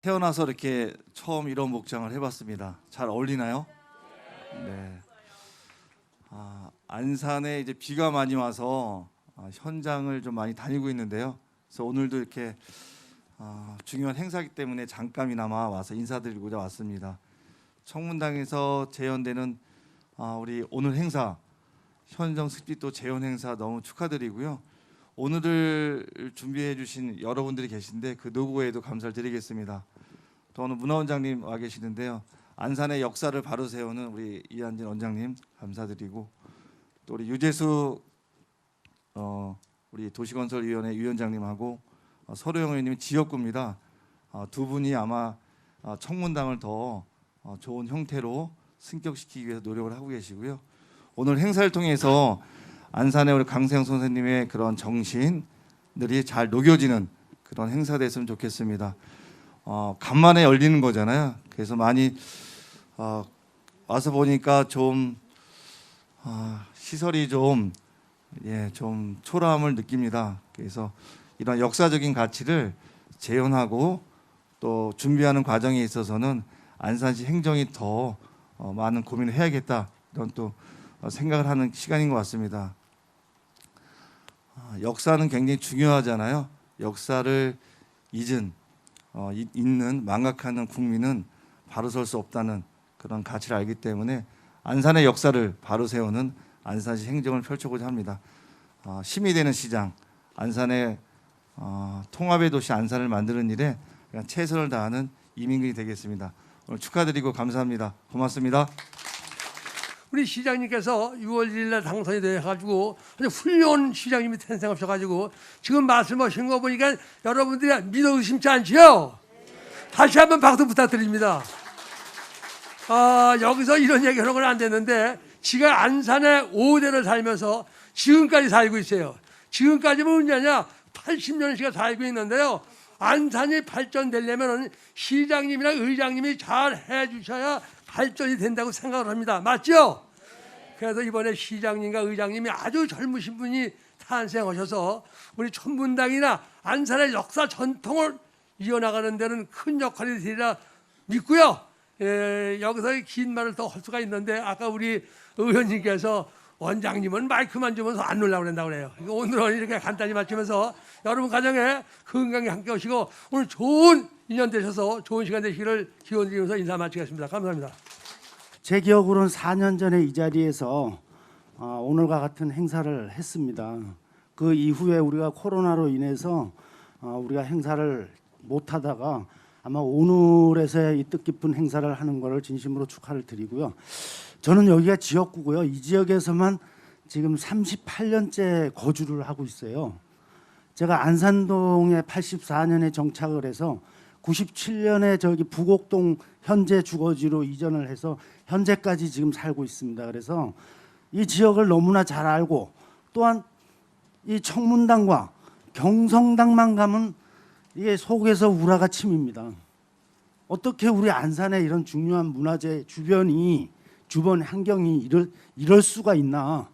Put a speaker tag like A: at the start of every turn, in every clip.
A: 태어나서 이렇게 처음 이런 목장을 해봤습니다. 잘 어울리나요? 네. 안산에 이제 비가 많이 와서 현장을 좀 많이 다니고 있는데요. 그래서 오늘도 이렇게 중요한 행사이기 때문에 잠깐이나마 와서 인사드리고자 왔습니다. 청문당에서 재연되는 우리 오늘 행사 현정 습지 재연 행사 너무 축하드리고요. 오늘을 준비해 주신 여러분들이 계신데 그 누구에도 감사를 드리겠습니다. 또 오늘 문화원장님 와 계시는데요. 안산의 역사를 바로 세우는 우리 이한진 원장님 감사드리고, 또 우리 유재수 우리 도시건설위원회 위원장님하고 서로영 의원님이 지역구입니다. 두 분이 아마 청문당을 더 좋은 형태로 승격시키기 위해서 노력을 하고 계시고요. 오늘 행사를 통해서 안산의 우리 강세영 선생님의 그런 정신들이 잘 녹여지는 그런 행사 됐으면 좋겠습니다. 간만에 열리는 거잖아요. 그래서 많이 와서 보니까 좀 시설이 좀 초라함을 느낍니다. 그래서 이런 역사적인 가치를 재현하고 또 준비하는 과정에 있어서는 안산시 행정이 더 많은 고민을 해야겠다, 이런 또 생각을 하는 시간인 것 같습니다. 역사는 굉장히 중요하잖아요. 역사를 잊는 망각하는 국민은 바로 설 수 없다는 그런 가치를 알기 때문에 안산의 역사를 바로 세우는 안산시 행정을 펼쳐보자 합니다. 힘이 되는 시장, 안산의 통합의 도시 안산을 만드는 일에 최선을 다하는 이민근이 되겠습니다. 오늘 축하드리고 감사합니다. 고맙습니다.
B: 우리 시장님께서 6월 1일 날 당선이 돼가지고 아주 훌륭한 시장님이 탄생하셔가지고 지금 말씀하신 거 보니까 여러분들이 믿어 의심치 않지요? 다시 한번 박수 부탁드립니다. 여기서 이런 얘기하는 건 안 되는데, 지가 안산에 5대를 살면서 지금까지 살고 있어요. 지금까지는 언제냐? 80년씩을 살고 있는데요. 안산이 발전되려면 시장님이나 의장님이 잘 해주셔야 발전이 된다고 생각을 합니다. 맞죠? 그래서 이번에 시장님과 의장님이 아주 젊으신 분이 탄생하셔서 우리 천문당이나 안산의 역사 전통을 이어나가는 데는 큰 역할이 되리라 믿고요. 여기서 긴 말을 더 할 수가 있는데, 아까 우리 의원님께서 원장님은 마이크만 주면서 안 놀라고 그런다고 그래요. 오늘은 이렇게 간단히 맞추면서 여러분 가정에 건강히 함께 오시고 오늘 좋은 인연 되셔서 좋은 시간 되시기를 기원드리면서 인사 마치겠습니다. 감사합니다.
C: 제 기억으로는 4년 전에 이 자리에서 오늘과 같은 행사를 했습니다. 그 이후에 우리가 코로나로 인해서 우리가 행사를 못하다가 아마 오늘에서야 이 뜻깊은 행사를 하는 것을 진심으로 축하를 드리고요. 저는 여기가 지역구고요. 이 지역에서만 지금 38년째 거주를 하고 있어요. 제가 안산동에 84년에 정착을 해서 97년에 저기 부곡동 현재 주거지로 이전을 해서 현재까지 지금 살고 있습니다. 그래서 이 지역을 너무나 잘 알고, 또한 이 청문당과 경성당만 가면 이게 속에서 우라가 침입니다. 어떻게 우리 안산의 이런 중요한 문화재 주변 환경이 이럴 수가 있나?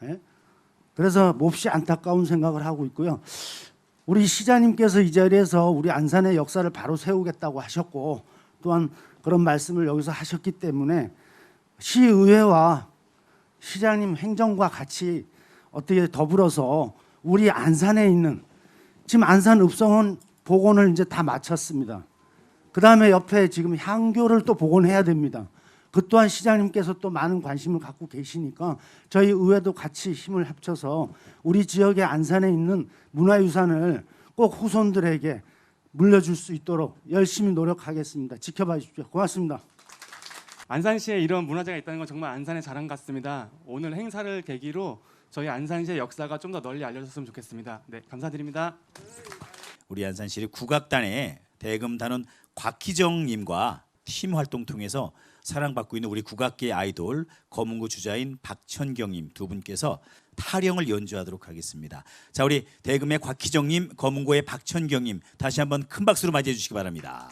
C: 예? 그래서 몹시 안타까운 생각을 하고 있고요. 우리 시장님께서 이 자리에서 우리 안산의 역사를 바로 세우겠다고 하셨고, 또한 그런 말씀을 여기서 하셨기 때문에 시의회와 시장님 행정과 같이 어떻게 더불어서 우리 안산에 있는, 지금 안산 읍성은 복원을 이제 다 마쳤습니다. 그 다음에 옆에 지금 향교를 또 복원해야 됩니다. 그 또한 시장님께서 또 많은 관심을 갖고 계시니까 저희 의회도 같이 힘을 합쳐서 우리 지역의 안산에 있는 문화유산을 꼭 후손들에게 물려줄 수 있도록 열심히 노력하겠습니다. 지켜봐 주십시오. 고맙습니다.
D: 안산시에 이런 문화재가 있다는 건 정말 안산의 자랑 같습니다. 오늘 행사를 계기로 저희 안산시의 역사가 좀 더 널리 알려졌으면 좋겠습니다. 네, 감사드립니다.
E: 우리 안산시 국악단의 대금단원 곽희정님과 팀 활동 통해서 사랑받고 있는 우리 국악계 아이돌 검은고 주자인 박천경님 두 분께서 타령을 연주하도록 하겠습니다. 자, 우리 대금의 곽희정님, 검은고의 박천경님 다시 한번 큰 박수로 맞이해 주시기 바랍니다.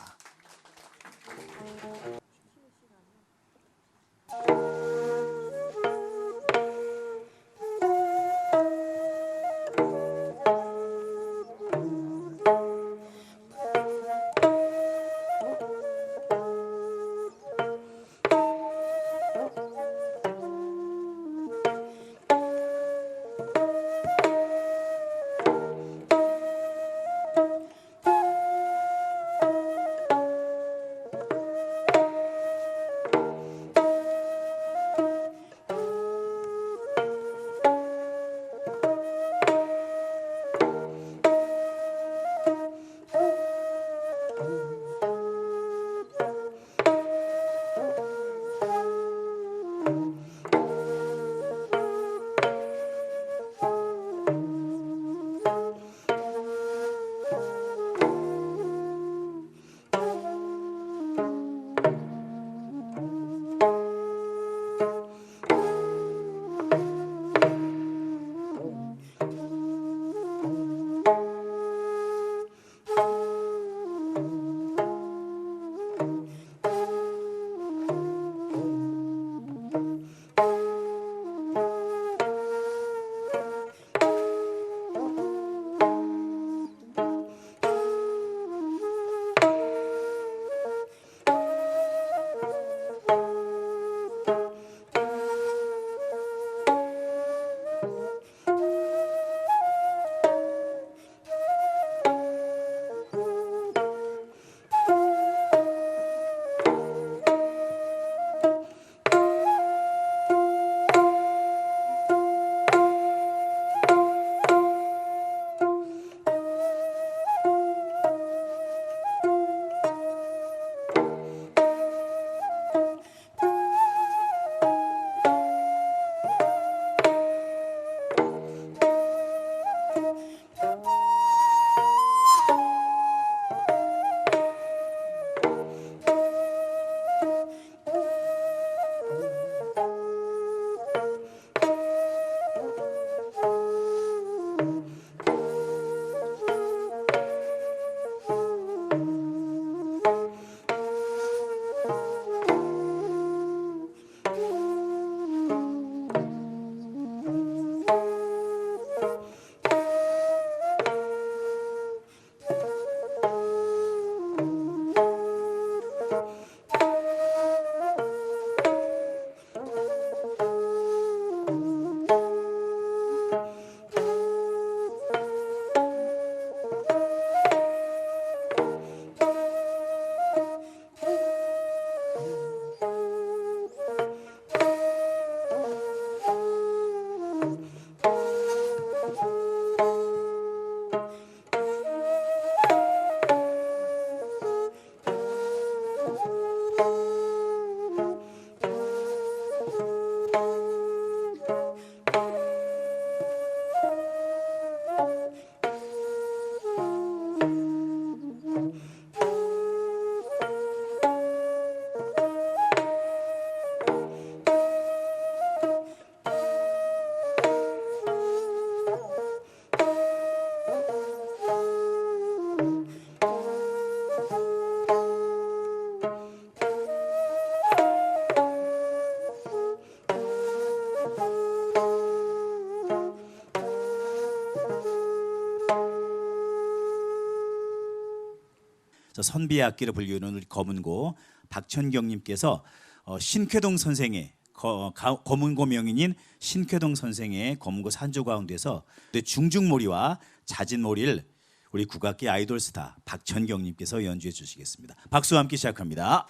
E: 선비의 악기를 불리우는 우리 검은고 박천경님께서 신쾌동 선생의 검은고 명인인 신쾌동 선생의 검은고 산조 가운데서 중중몰이와 자진몰이를 우리 국악기 아이돌 스타 박천경님께서 연주해 주시겠습니다. 박수와 함께 시작합니다.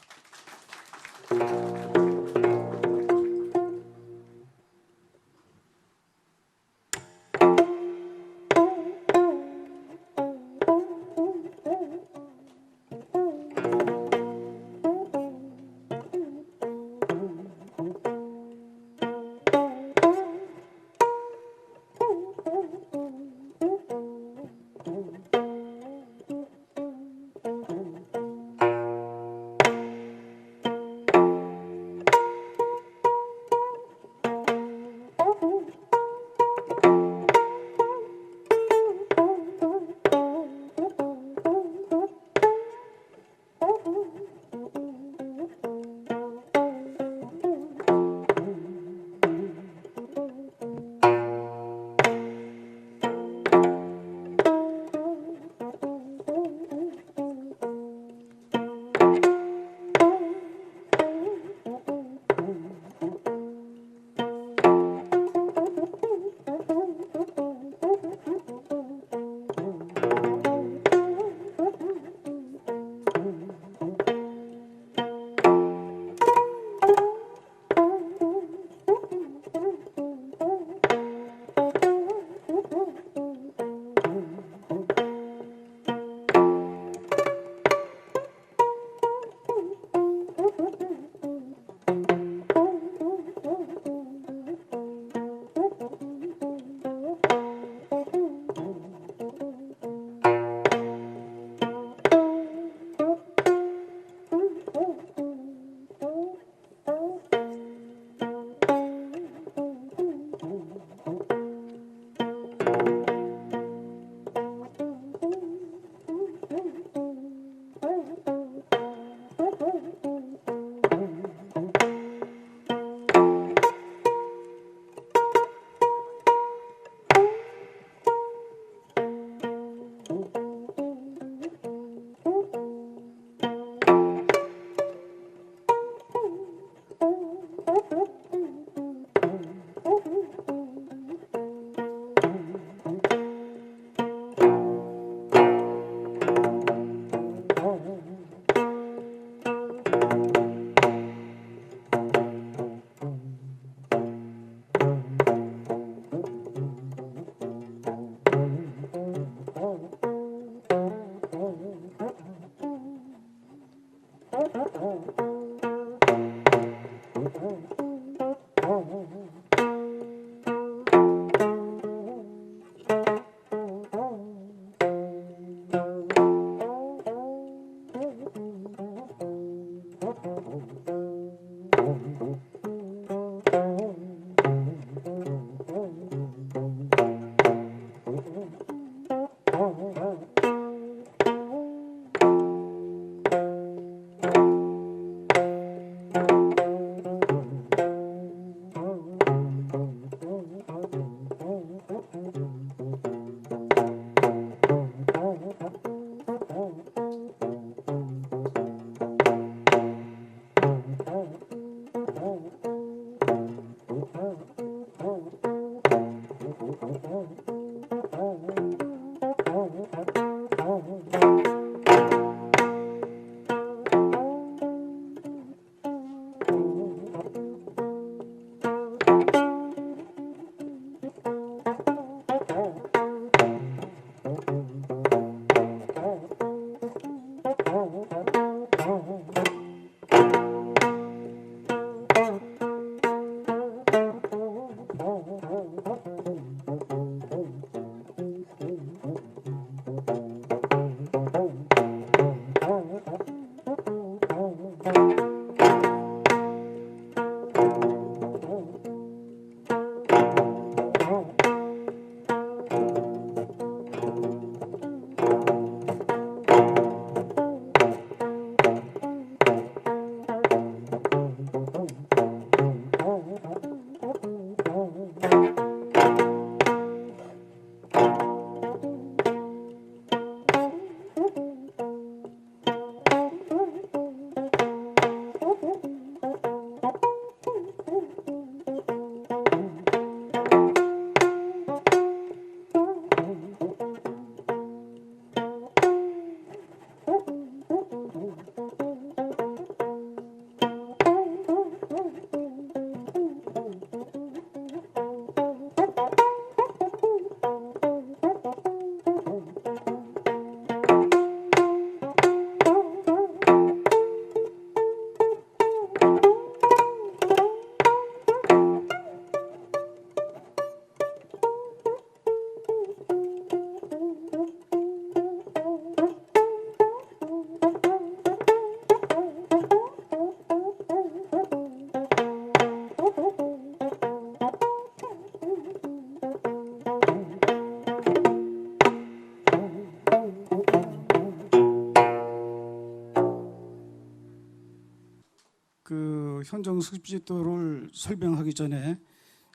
F: 그 현장 습지도를 설명하기 전에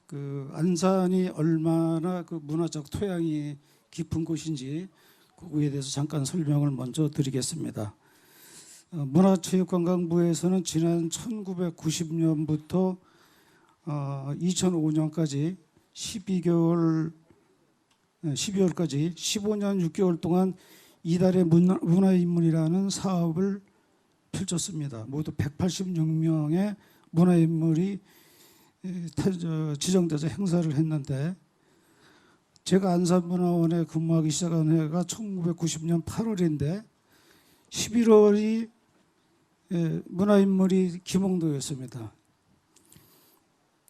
F: 그 안산이 얼마나 그 문화적 토양이 깊은 곳인지 그거에 대해서 잠깐 설명을 먼저 드리겠습니다. 문화체육관광부에서는 지난 1990년부터 2005년까지 12월까지 15년 6개월 동안 이달의 문화인물이라는 사업을 펼쳤습니다. 모두 186명의 문화인물이 지정돼서 행사를 했는데, 제가 안산문화원에 근무하기 시작한 해가 1990년 8월인데 11월이 문화인물이 김홍도였습니다.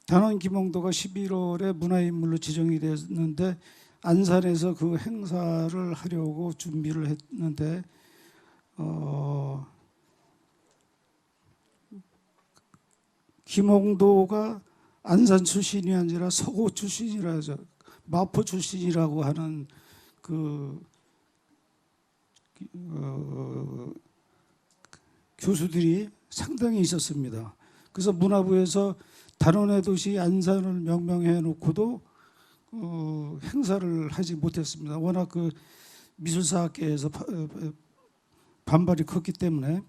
F: 단원 김홍도가 11월에 문화인물로 지정이 됐는데 안산에서 그 행사를 하려고 준비를 했는데 김홍도가 안산 출신이 아니라 서구 출신이라서 마포 출신이라고 하는 교수들이 상당히 있었습니다. 그래서 문화부에서 단원의 도시 안산을 명명해 놓고도 행사를 하지 못했습니다. 워낙 그 미술사학계에서 반발이 컸기 때문에.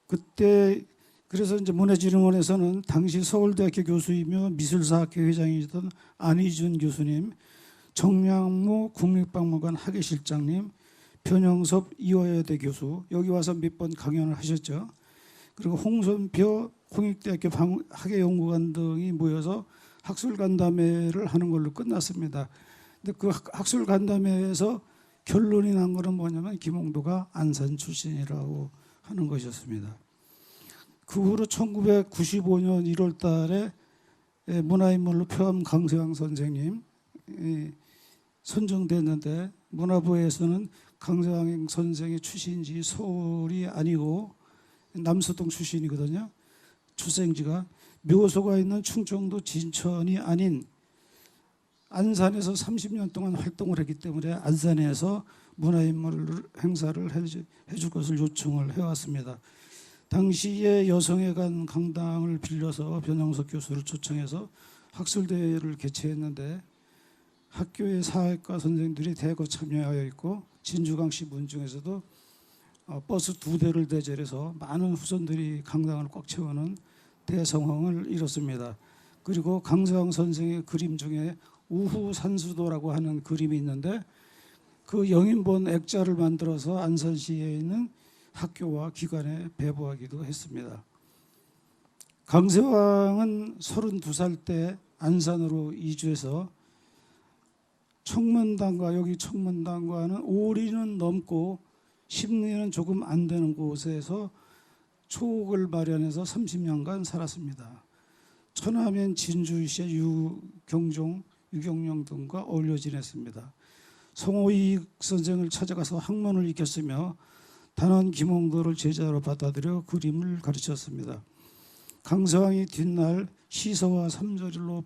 F: 그때 그래서 이제 문화진흥원에서는 당시 서울대학교 교수이며 미술사학회 회장이던 안희준 교수님, 정량무 국립박물관 학예실장님, 변영섭 이화여대 교수, 여기 와서 몇 번 강연을 하셨죠. 그리고 홍선표 홍익대학교 학예연구관 등이 모여서 학술간담회를 하는 걸로 끝났습니다. 근데 그 학술간담회에서 결론이 난 거는 뭐냐면 김홍도가 안산 출신이라고 하는 것이었습니다. 그 후로 1995년 1월 달에 문화인물로 표함 강세왕 선생님 선정됐는데, 문화부에서는 강세왕 선생의 출신지 서울이 아니고 남서동 출신이거든요. 출생지가 묘소가 있는 충청도 진천이 아닌 안산에서 30년 동안 활동을 했기 때문에 안산에서 문화인물 행사를 해줄 것을 요청을 해왔습니다. 당시에 여성회관 강당을 빌려서 변영석 교수를 초청해서 학술대회를 개최했는데 학교의 사회과 선생님들이 대거 참여하여 있고 진주광시 문중에서도 버스 2대를 대절해서 많은 후손들이 강당을 꽉 채우는 대성황을 이뤘습니다. 그리고 강세왕 선생의 그림 중에 우후산수도라고 하는 그림이 있는데 그 영인본 액자를 만들어서 안산시에 있는 학교와 기관에 배부하기도 했습니다. 강세왕은 32살 때 안산으로 이주해서 청문당과 여기 청문당과는 5리는 넘고 10리는 조금 안 되는 곳에서 초옥을 마련해서 30년간 살았습니다. 처남인 진주시의 유경용 등과 어울려 지냈습니다. 송호익 선생을 찾아가서 학문을 익혔으며 단원 김홍도를 제자로 받아들여 그림을 가르쳤습니다. 강세왕이 뒷날 시서와 삼절로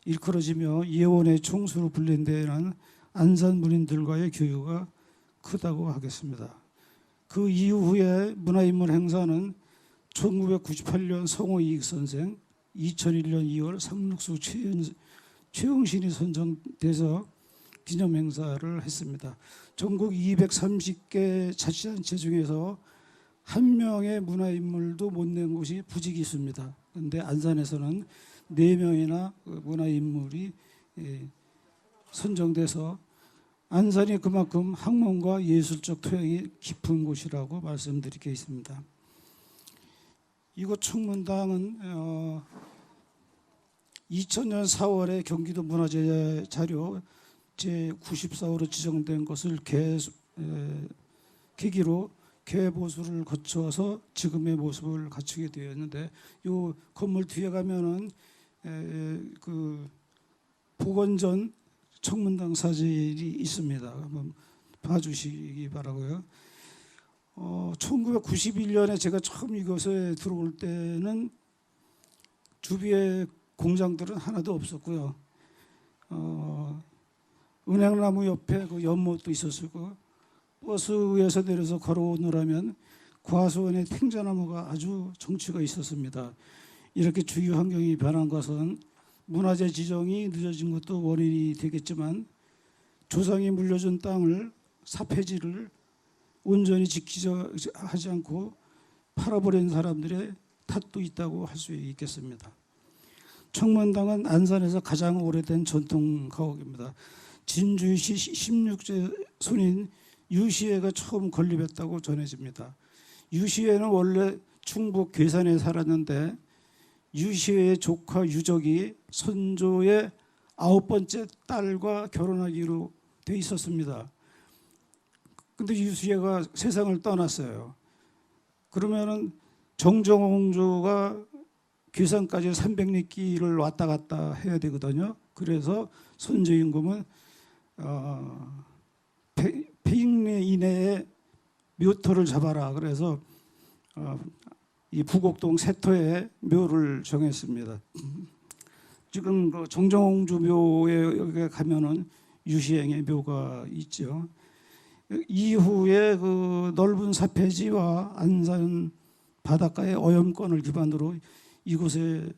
F: 일컬어지며 예원의 총수로 불린 데에는 안산 문인들과의 교류가 크다고 하겠습니다. 그 이후에 문화인물 행사는 1998년 송호익 선생, 2001년 2월 상록수 최영신이 선정돼서 기념행사를 했습니다. 전국 230개 자치단체 중에서 한 명의 문화인물도 못 낸 곳이 부지기수입니다. 그런데 안산에서는 4명이나 문화인물이 선정돼서 안산이 그만큼 학문과 예술적 토양이 깊은 곳이라고 말씀드리겠습니다. 이곳 청문당은 2000년 4월에 경기도 문화재 자료 제94호로 지정된 것을 계기로 개보수를 거쳐서 지금의 모습을 갖추게 되었는데, 이 건물 뒤에 가면은 그 복원전 청문당 사진이 있습니다. 한번 봐주시기 바라고요. 1991년에 제가 처음 이곳에 들어올 때는 주위에 공장들은 하나도 없었고요. 은행나무 옆에 그 연못도 있었고, 버스에서 내려서 걸어오느라면 과수원의 탱자나무가 아주 정취가 있었습니다. 이렇게 주위 환경이 변한 것은 문화재 지정이 늦어진 것도 원인이 되겠지만 조상이 물려준 땅을 사폐지를 온전히 지키자 하지 않고 팔아버린 사람들의 탓도 있다고 할 수 있겠습니다. 청문당은 안산에서 가장 오래된 전통 가옥입니다. 진주시 16세 손인 유시애가 처음 건립했다고 전해집니다. 유시애는 원래 충북 괴산에 살았는데 유시애의 조카 유적이 선조의 9번째 딸과 결혼하기로 돼 있었습니다. 근데 유시애가 세상을 떠났어요. 그러면은 정정홍조가 괴산까지 300리길을 왔다 갔다 해야 되거든요. 그래서 선조 임금은 100리 이내에 묘터를 잡아라. 그래서 이 부곡동 세터에 묘를 정했습니다. 지금 그 정정홍주 묘에 여기 가면은 유시행의 묘가 있죠. 이후에 그 넓은 사폐지와 안산 바닷가의 오염권을 기반으로 이곳에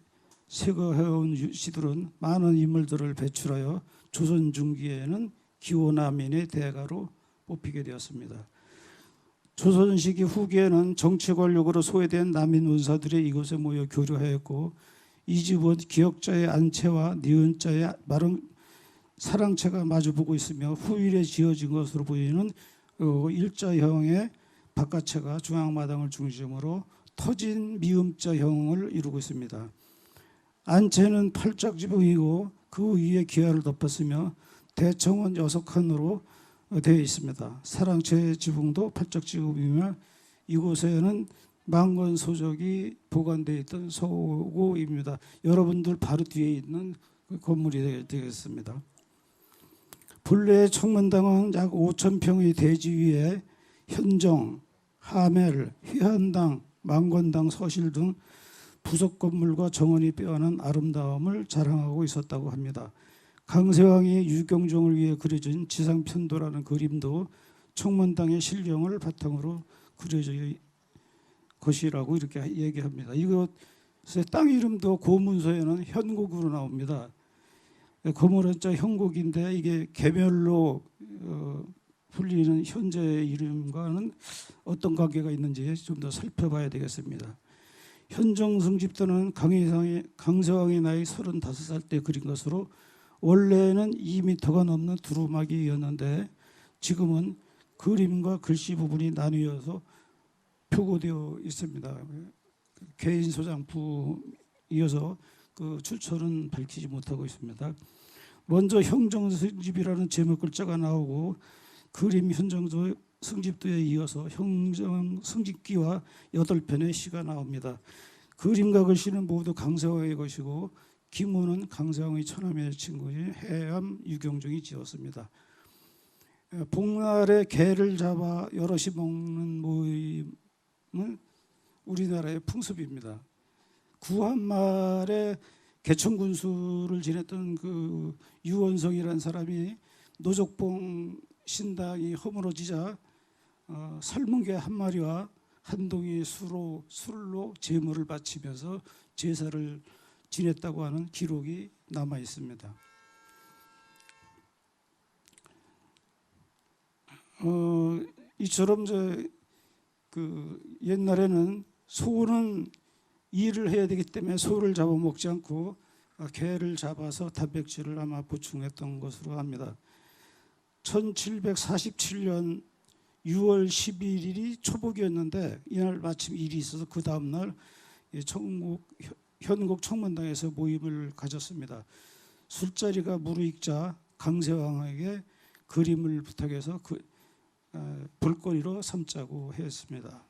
F: 세거해온 유씨들은 많은 인물들을 배출하여 조선 중기에는 기호남인의 대가로 뽑히게 되었습니다. 조선 시기 후기에는 정치 권력으로 소외된 남인 원사들이 이곳에 모여 교류하였고 이집은 기역자의 안채와 니은자의 마른 사랑채가 마주보고 있으며 후일에 지어진 것으로 보이는 일자형의 바깥채가 중앙마당을 중심으로 터진 미음자형을 이루고 있습니다. 안채는 팔짝지붕이고 그 위에 기와를 덮었으며 대청은 6칸으로 되어 있습니다. 사랑채 지붕도 팔짝지붕이며 이곳에는 망건 소적이 보관되어 있던 서고입니다. 여러분들 바로 뒤에 있는 그 건물이 되겠습니다. 본래 청문당은 약 5,000평의 대지 위에 현정, 하멜, 휘한당, 망건당, 서실 등 부속 건물과 정원이 빼어난 아름다움을 자랑하고 있었다고 합니다. 강세왕이 유경종을 위해 그려진 지상편도라는 그림도 청문당의 실경을 바탕으로 그려진 것이라고 이렇게 얘기합니다. 이것의 땅 이름도 고문서에는 현곡으로 나옵니다. 거물한자 현곡인데 이게 개멸로 불리는 현재의 이름과는 어떤 관계가 있는지 좀 더 살펴봐야 되겠습니다. 현정승집도는 강세왕의 나이 35살 때 그린 것으로 원래는 2m가 넘는 두루마기였는데 지금은 그림과 글씨 부분이 나뉘어서 표고되어 있습니다. 개인 소장품이어서 그 출처는 밝히지 못하고 있습니다. 먼저 형정승집이라는 제목 글자가 나오고 그림 현정승집도에 이어서 형정승집기와 8편의 시가 나옵니다. 그림과 글씨는 모두 강세왕의 것이고 기문은 강세왕의 처남의 친구인 해암 유경종이 지었습니다. 복날에 개를 잡아 여럿이 먹는 모임은 우리나라의 풍습입니다. 구한말에 개천군수를 지냈던 그 유원성이라는 사람이 노족봉 신당이 허물어지자 삶은 개 한 마리와 한 동이 술로 제물을 바치면서 제사를 지냈다고 하는 기록이 남아 있습니다. 이처럼 그 옛날에는 소는 일을 해야 되기 때문에 소를 잡아먹지 않고 개를 잡아서 단백질을 아마 보충했던 것으로 합니다. 1747년 6월 11일이 초복이었는데 이날 마침 일이 있어서 그 다음날 현곡 청문당에서 모임을 가졌습니다. 술자리가 무르익자 강세왕에게 그림을 부탁해서 볼거리로 삼자고 했습니다.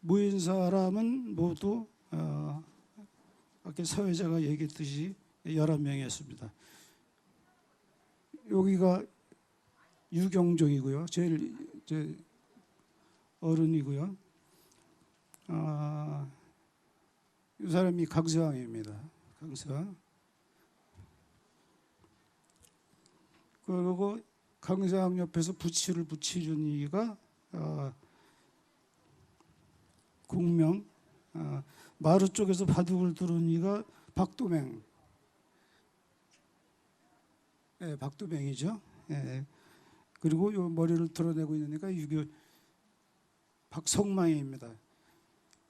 F: 모인 사람은 모두 아까 사회자가 얘기했듯이 11명이었습니다. 여기가 유경종이고요. 제일 어른이고요. 이 사람이 강세왕입니다. 강세왕. 그리고 강세왕 옆에서 부치를 붙이준 이가 공명, 마루 쪽에서 바둑을 두른 이가 박도맹, 박도맹이죠. 그리고 요 머리를 드러내고 있는 애가 유교 박성망입니다.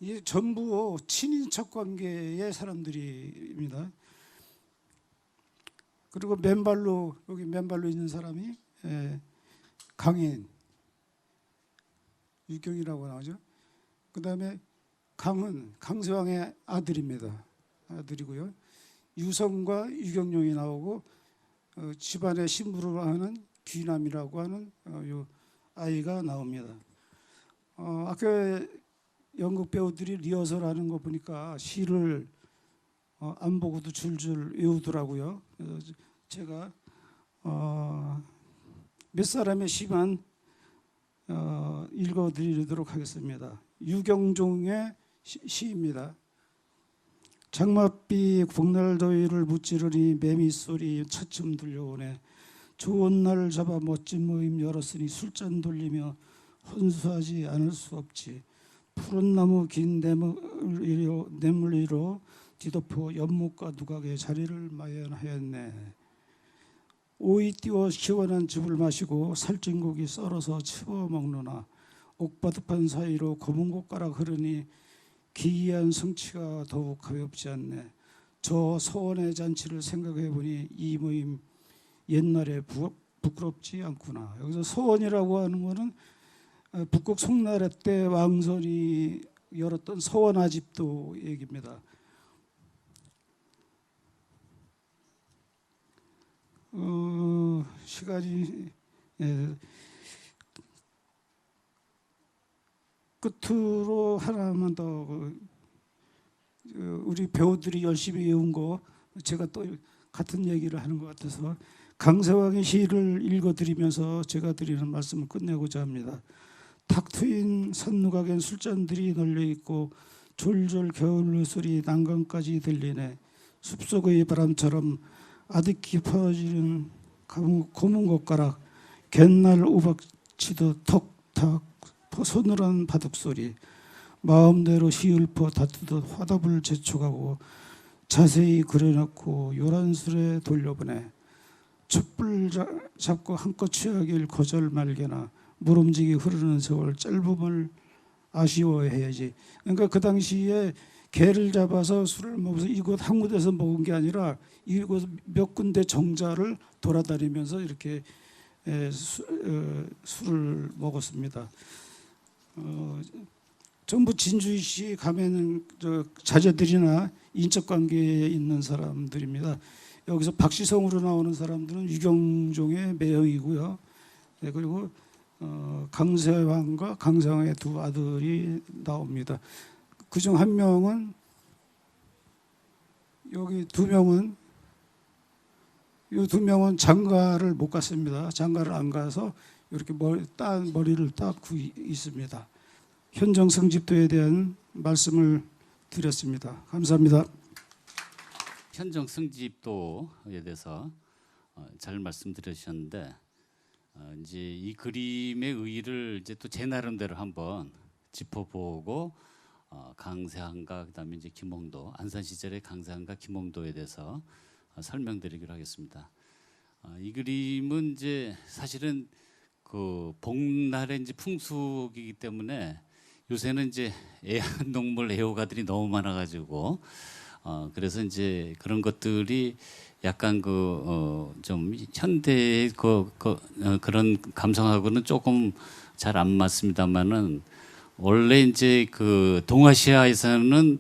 F: 이게 전부 친인척 관계의 사람들입니다. 그리고 여기 맨발로 있는 사람이 강인, 유경이라고 나오죠. 그다음에 강은 강세왕의 아들이고요. 유성과 유경룡이 나오고 집안의 신부로 하는 귀남이라고 하는 요 아이가 나옵니다. 아까 연극 배우들이 리허설하는 거 보니까 시를 안 보고도 줄줄 외우더라고요. 제가 몇 사람의 시만 읽어드리도록 하겠습니다. 유경종의 시입니다. 장맛비 복날더위를 무찌르니 매미소리 차츰 들려오네. 좋은 날 잡아 멋진 모임 열었으니 술잔 돌리며 혼수하지 않을 수 없지. 푸른 나무 긴 뇌물 위로 뒤덮어 연못과 누각의 자리를 마련하였네. 오이 띄워 시원한 즙을 마시고 살찐 고기 썰어서 치워 먹노나 옥바둑판 사이로 검은 곳가락 흐르니 기이한 성취가 더욱 가볍지 않네. 저 서원의 잔치를 생각해보니 이 모임 옛날에 부끄럽지 않구나. 여기서 서원이라고 하는 것은 북극 송나라 때 왕선이 열었던 서원아집도 얘기입니다. 시간이 끝으로 하나만 더 우리 배우들이 열심히 외운 거 제가 또 같은 얘기를 하는 것 같아서 강세왕의 시를 읽어드리면서 제가 드리는 말씀을 끝내고자 합니다. 탁 트인 산누각엔 술잔들이 널려있고 졸졸 겨울 소리 난강까지 들리네. 숲속의 바람처럼 아득히 퍼지는 고문 곳가락 갯날 우박치듯 턱탁 서늘한 바둑소리 마음대로 시을퍼 다투듯 화답을 재촉하고 자세히 그려놓고 요란스레 돌려보내. 촛불 잡고 한껏 취하길 거절 말게나 무름지기 흐르는 세월 짧음을 아쉬워해야지. 그러니까 그 당시에 개를 잡아서 술을 먹어서 이곳 한 곳에서 먹은 게 아니라 이곳 몇 군데 정자를 돌아다니면서 이렇게 술을 먹었습니다. 전부 진주시 가면은 자제들이나 인적 관계에 있는 사람들입니다. 여기서 박시성으로 나오는 사람들은 유경종의 매형이고요. 그리고 강세왕과 강세왕의 두 아들이 나옵니다. 그중 한 명은 여기 두 명은 장가를 못 갔습니다. 장가를 안 가서 이렇게 머리를 닦고 있습니다. 현정 승집도에 대한 말씀을 드렸습니다. 감사합니다.
G: 현정 승집도에 대해서 잘 말씀드리셨는데 이제 이 그림의 의의를 이제 또 제 나름대로 한번 짚어보고 강세한과 그다음에 이제 김홍도 안산 시절의 강세한과 김홍도에 대해서 설명드리기로 하겠습니다. 이 그림은 이제 사실은 그 복날의 이제 풍속이기 때문에 요새는 이제 애완동물 애호가들이 너무 많아가지고 그래서 이제 그런 것들이 약간 좀 현대의 그런 감성하고는 조금 잘 안 맞습니다만은 원래 이제 그 동아시아에서는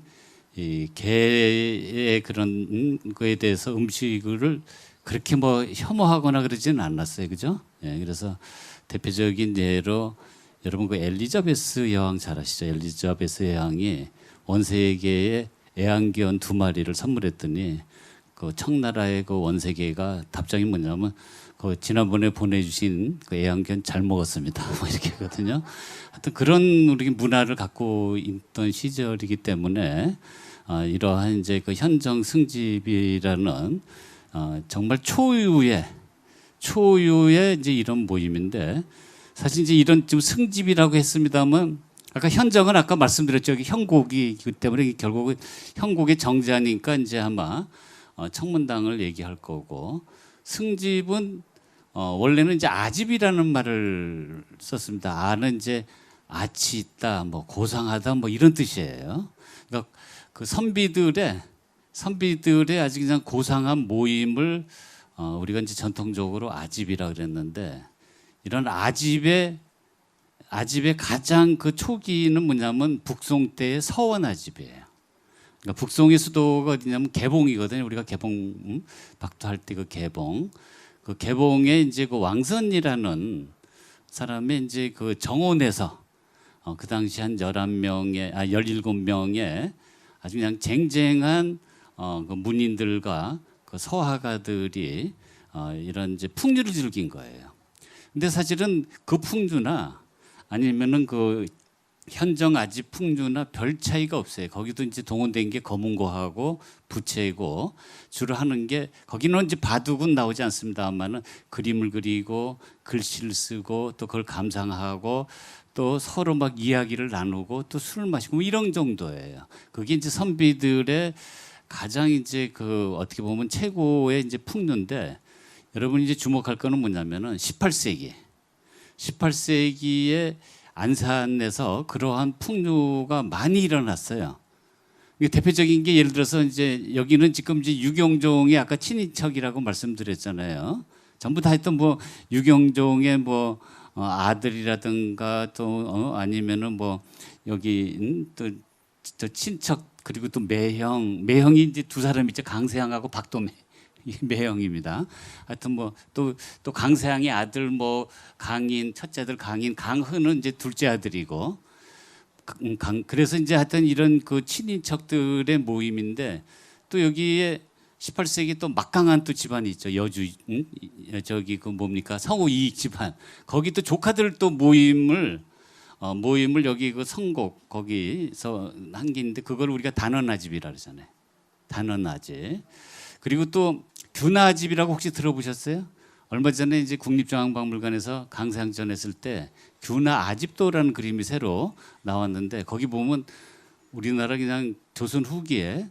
G: 이 개의 그런 거에 대해서 음식을 그렇게 뭐 혐오하거나 그러지는 않았어요, 그죠? 예, 그래서 대표적인 예로 여러분 그 엘리자베스 여왕 잘 아시죠? 엘리자베스 여왕이 원세계에 애완견 2마리를 선물했더니 그 청나라의 그 원세계가 답장이 뭐냐면 그 지난번에 보내주신 그 애완견 잘 먹었습니다. 뭐 이렇게 하거든요. 하여튼 그런 우리 문화를 갖고 있던 시절이기 때문에 이러한 이제 그 현정 승집이라는 정말 초유의 이제 이런 모임인데 사실 이제 이런 좀 승집이라고 했습니다만 아까 현정은 아까 말씀드렸죠. 여기 형곡이 그 때문에 결국은 형곡의 정자니까 이제 아마 청문당을 얘기할 거고, 승집은 원래는 이제 아집이라는 말을 썼습니다. 아는 이제 아치 있다, 뭐 고상하다, 뭐 이런 뜻이에요. 그러니까 그 선비들의 아주 그냥 고상한 모임을 우리가 이제 전통적으로 아집이라 그랬는데, 이런 아집의 가장 그 초기는 뭐냐면 북송 때의 서원 아집이에요. 그러니까 북송의 수도가 어디냐면 개봉이거든요. 우리가 개봉 박도할 때 그 개봉. 그 개봉에 이제 그 왕선이라는 사람의 이제 그 정원에서 그 당시 한 17명의 아주 그냥 쟁쟁한 그 문인들과 그 서화가들이 이런 이제 풍류를 즐긴 거예요. 근데 사실은 그 풍류나 아니면은 그 현정 아집 풍류나 별 차이가 없어요. 거기도 이제 동원된 게 검은고하고 부채고, 주로 하는 게 거기는 이제 바둑은 나오지 않습니다만은 그림을 그리고 글씨를 쓰고 또 그걸 감상하고 또 서로 막 이야기를 나누고 또 술을 마시고 뭐 이런 정도예요. 그게 이제 선비들의 가장 이제 그 어떻게 보면 최고의 이제 풍류인데, 여러분이 이제 주목할 거는 뭐냐면은 18세기에 안산에서 그러한 풍류가 많이 일어났어요. 이게 대표적인 게 예를 들어서 이제 여기는 지금 이제 유경종의 아까 친인척이라고 말씀드렸잖아요. 전부 다 했던 뭐 유경종의 뭐 아들이라든가 또 아니면은 뭐 여기 또 친척, 그리고 또 매형이 이제 두 사람 있죠. 강세양하고 박도매. 매형입니다. 하여튼 뭐 또 강세양의 아들 뭐 강인, 첫째 아들 강흔은 이제 둘째 아들이고, 그래서 이제 하여튼 이런 그 친인척들의 모임인데, 또 여기에 18세기 또 막강한 또 집안이 있죠. 여주 저기 그 뭡니까 성우 이익 집안. 거기 또 조카들 또 모임을 여기 그 성곡 거기서 한 게 있는데, 그걸 우리가 단원아집이라 그러잖아요. 단원아집. 그리고 또 균아집이라고 혹시 들어보셨어요? 얼마 전에 이제 국립중앙박물관에서 강세항전 했을 때 균아집도라는 그림이 새로 나왔는데, 거기 보면 우리나라 그냥 조선 후기에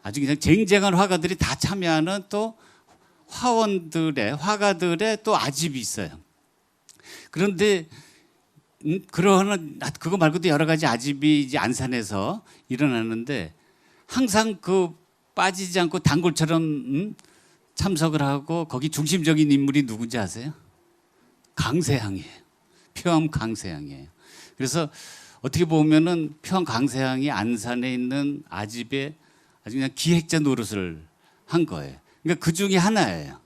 G: 아주 그냥 쟁쟁한 화가들이 다 참여하는 또 화가들의 또 아집이 있어요. 그런데 그거 말고도 여러 가지 아집이 이제 안산에서 일어났는데, 항상 그 빠지지 않고 단골처럼 참석을 하고 거기 중심적인 인물이 누군지 아세요? 강세항이에요. 표암 강세항이에요. 그래서 어떻게 보면은 표암 강세항이 안산에 있는 아집에 아주 그냥 기획자 노릇을 한 거예요. 그러니까 그 중에 하나예요.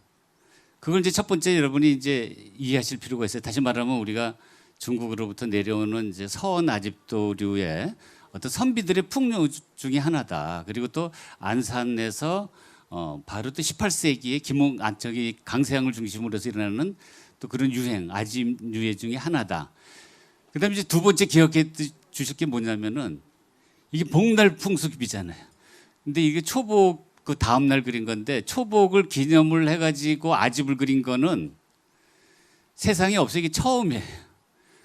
G: 그걸 이제 첫 번째 여러분이 이제 이해하실 필요가 있어요. 다시 말하면 우리가 중국으로부터 내려오는 이제 서원 아집도류의 어떤 선비들의 풍류 중에 하나다. 그리고 또 안산에서 바로 또 18세기에 강세양을 중심으로 해서 일어나는 또 그런 아집 유해 중에 하나다. 그다음에 이제 두 번째 기억해 주실 게 뭐냐면은 이게 복날 풍습이잖아요. 근데 이게 초복 그 다음 날 그린 건데, 초복을 기념을 해가지고 아집을 그린 거는 세상에 없어요. 이게 처음이에요.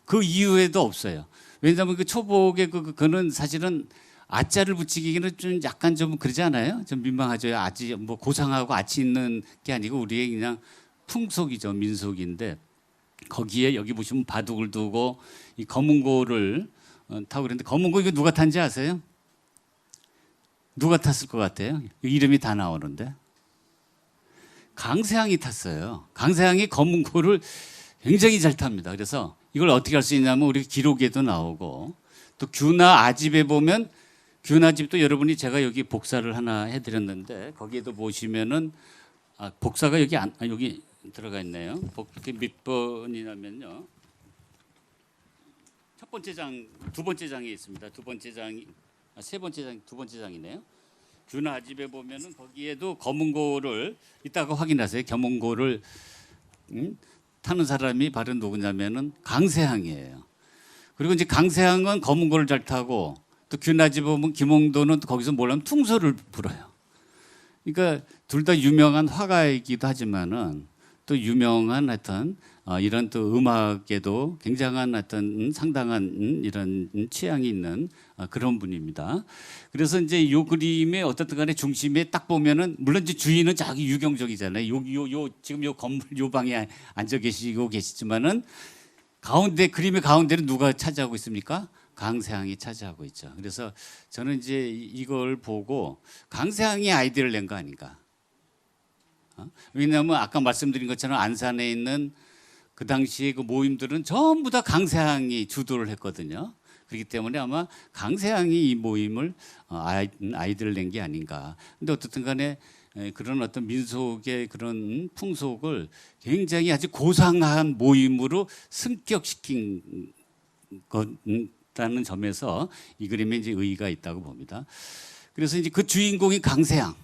G: 그 이후에도 없어요. 왜냐하면 그 초복에 그거는 사실은 아자를 붙이기는 좀 약간 좀 그러지 않아요? 좀 민망하죠. 아지 뭐 고상하고 아치 있는 게 아니고 우리의 그냥 풍속이죠. 민속인데, 거기에 여기 보시면 바둑을 두고 이 검은고를 타고 그랬는데, 검은고 이거 누가 탄지 아세요? 누가 탔을 것 같아요? 이름이 다 나오는데 강세항이 탔어요. 강세항이 검은고를 굉장히 잘 탑니다. 그래서 이걸 어떻게 할 수 있냐면 우리 기록에도 나오고, 또 균아 아집에 보면 균아집도 여러분이 제가 여기 복사를 하나 해드렸는데, 거기에도 보시면은 복사가 여기 들어가 있네요. 그게 몇 번이냐면요. 첫 번째 장, 두 번째 장에 있습니다. 두 번째 장이 세 번째 장, 두 번째 장이네요. 균아집에 보면은 거기에도 검은고를 이따가 확인하세요. 검은고를 타는 사람이 바로 누구냐면은 강세항이에요. 그리고 이제 강세항은 검은고를 잘 타고, 또 균아집 보면 김홍도는 거기서 뭘 하면 퉁소를 불어요. 그러니까 둘 다 유명한 화가이기도 하지만은 또 유명한 하여튼 이런 또 음악에도 굉장한 어떤 상당한 이런 취향이 있는 그런 분입니다. 그래서 이제 이 그림의 어떻든 간에 중심에 딱 보면은 물론 이제 주인은 자기 유경적이잖아요. 요 지금 요 건물 요 방에 앉아 계시지만은 가운데 그림의 가운데는 누가 차지하고 있습니까? 강세항이 차지하고 있죠. 그래서 저는 이제 이걸 보고 강세항이 아이디어를 낸 거 아닌가. 왜냐하면 아까 말씀드린 것처럼 안산에 있는 그 당시에 그 모임들은 전부 다 강세항이 주도를 했거든요. 그렇기 때문에 아마 강세항이 이 모임을 아이디어를 낸 게 아닌가. 근데 어떻든 간에 그런 어떤 민속의 그런 풍속을 굉장히 아주 고상한 모임으로 승격시킨 것라는 점에서 이 그림에 이제 의의가 있다고 봅니다. 그래서 이제 그 주인공이 강세항.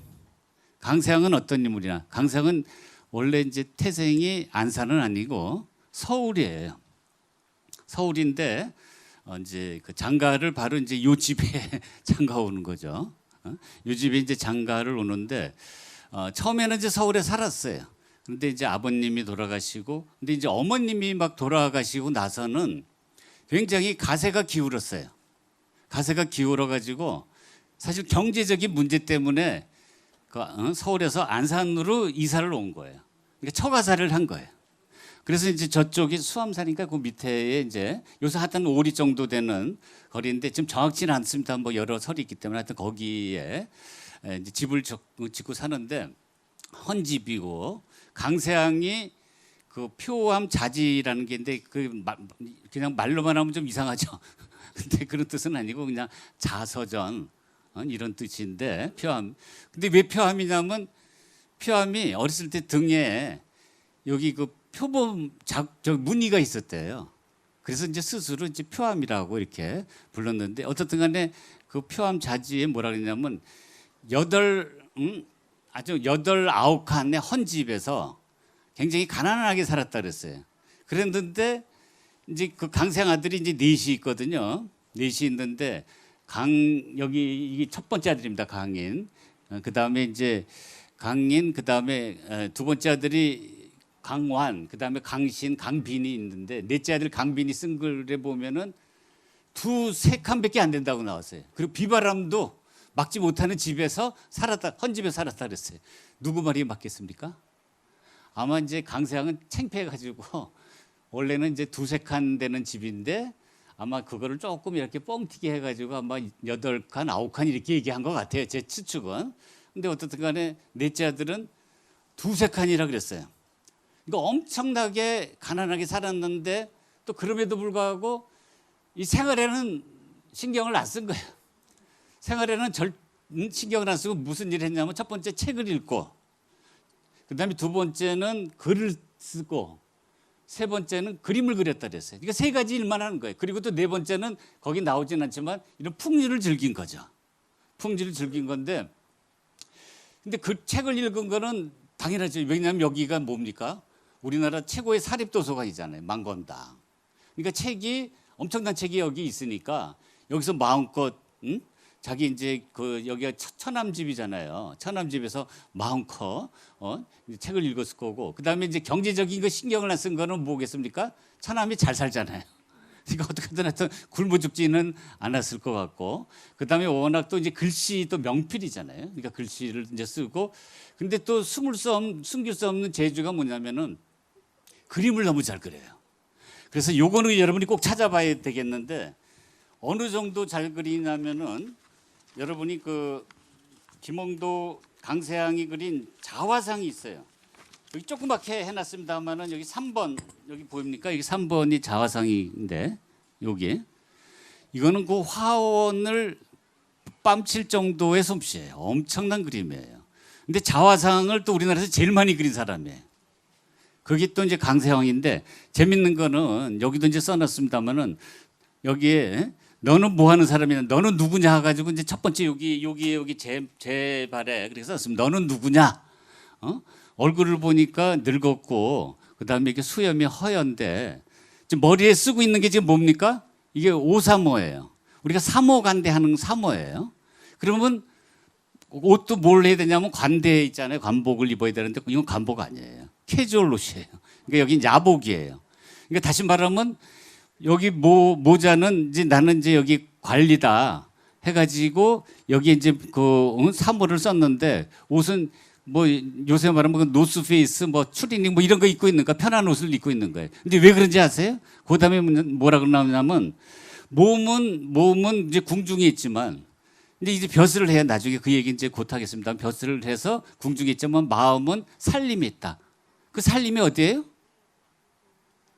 G: 강세항은 어떤 인물이냐? 강세항은 원래 이제 태생이 안산은 아니고 서울이에요. 서울인데 이제 그 장가를 바로 이제 요 집에 장가 오는 거죠. 요 집에 이제 장가를 오는데 처음에는 이제 서울에 살았어요. 그런데 이제 아버님이 돌아가시고, 근데 이제 어머님이 막 돌아가시고 나서는 굉장히 가세가 기울었어요. 가세가 기울어 가지고 사실 경제적인 문제 때문에 서울에서 안산으로 이사를 온 거예요. 그러니까 처가살을 한 거예요. 그래서 이제 저쪽이 수암산이니까 그 밑에 이제 요새 하여튼 5리 정도 되는 거리인데 지금 정확치는 않습니다. 뭐 여러 설이 있기 때문에 하여튼 거기에 이제 집을 짓고 사는데 헌집이고, 강세항이 그 표암 자지라는 게 있는데 그냥 말로만 하면 좀 이상하죠. 근데 그런 뜻은 아니고 그냥 자서전 이런 뜻인데 표암. 근데 왜 표암이냐면 표암이 어렸을 때 등에 여기 그 표범 저 무늬가 있었대요. 그래서 이제 스스로 이제 표암이라고 이렇게 불렀는데 어떻든 간에 그 표암 자지에 뭐라 그러냐면 아주 9칸의 헌집에서 굉장히 가난하게 살았다 그랬어요. 그랬는데 이제 그 강세항 아들이 이제 넷이 있거든요. 넷이 있는데 여기 이게 첫 번째 아들입니다. 강인. 그다음에 이제 강인, 그다음에 두 번째 아들이 강완, 그다음에 강신, 강빈이 있는데 넷째 아들 강빈이 쓴 글에 보면은 2-3칸밖에 안 된다고 나왔어요. 그리고 비바람도 막지 못하는 집에서 살았다, 헌집에 살았다 그랬어요. 누구 말이 맞겠습니까? 아마 이제 강세항은 창피해가지고 원래는 이제 2-3칸 되는 집인데 아마 그거를 조금 이렇게 뻥튀기 해가지고 아마 8칸, 9칸 이렇게 얘기한 것 같아요. 제 추측은. 근데 어떻든 간에 넷째 아들은 2-3칸이라 그랬어요. 그러니까 엄청나게 가난하게 살았는데 또 그럼에도 불구하고 이 생활에는 신경을 안 쓴 거예요. 생활에는 신경을 안 쓰고 무슨 일을 했냐면 첫 번째 책을 읽고, 그다음에 두 번째는 글을 쓰고, 세 번째는 그림을 그렸다 그랬어요. 그러니까 3가지 일만 하는 거예요. 그리고 또 4번째는 거기 나오진 않지만 이런 풍류를 즐긴 거죠. 풍류를 즐긴 건데, 근데 그 책을 읽은 거는 당연하죠. 왜냐하면 여기가 뭡니까? 우리나라 최고의 사립도서관이잖아요. 만건당. 그러니까 책이 엄청난 책이 여기 있으니까 여기서 마음껏 자기 이제 여기가 처남집이잖아요. 처남집에서 마음껏 책을 읽었을 거고, 그다음에 이제 경제적인 거 신경을 안 쓴 거는 뭐겠습니까? 처남이 잘 살잖아요. 그러니까 어떻게든 하여튼 굶어 죽지는 않았을 것 같고, 그다음에 워낙 또 이제 글씨 또 명필이잖아요. 그러니까 글씨를 이제 쓰고, 근데 또 숨길 수 없는 재주가 뭐냐면은 그림을 너무 잘 그려요. 그래서 요거는 여러분이 꼭 찾아봐야 되겠는데 어느 정도 잘 그리냐면은 여러분이 그 김홍도 강세항이 그린 자화상이 있어요. 여기 조그맣게 해놨습니다만은 여기 3번 여기 보입니까? 여기 3번이 자화상인데 여기 이거는 그 화원을 뺨칠 정도의 솜씨예요. 엄청난 그림이에요. 근데 자화상을 또 우리나라에서 제일 많이 그린 사람이에요. 그게 또 이제 강세항인데 재밌는 거는 여기도 이제 써놨습니다만은 여기에 너는 뭐 하는 사람이냐, 너는 누구냐 해가지고 이제 첫 번째 여기 제 발에 그렇게 썼습니다. 너는 누구냐? 얼굴을 보니까 늙었고 그다음에 이게 수염이 허연데 지금 머리에 쓰고 있는 게 지금 뭡니까? 이게 오사모예요. 우리가 사모간대 하는 사모예요. 그러면 옷도 뭘 해야 되냐면 관대에 있잖아요. 관복을 입어야 되는데 이건 관복 아니에요. 캐주얼 옷이에요. 그러니까 여긴 야복이에요. 그러니까 다시 말하면 여기 모자는 이제 나는 이제 여기 관리다 해가지고 여기 이제 그 사물을 썼는데 옷은 뭐 요새 말하면 노스페이스 뭐 추리닝 뭐 이런 거 입고 있는 거 편한 옷을 입고 있는 거예요. 근데 왜 그런지 아세요? 그 다음에 뭐라고 나오냐면 몸은 이제 궁중에 있지만 근데 이제 벼슬을 해야 나중에 그 얘기 이제 곧 하겠습니다. 벼슬을 해서 궁중에 있지만 마음은 살림에 있다. 그 살림이 어디예요?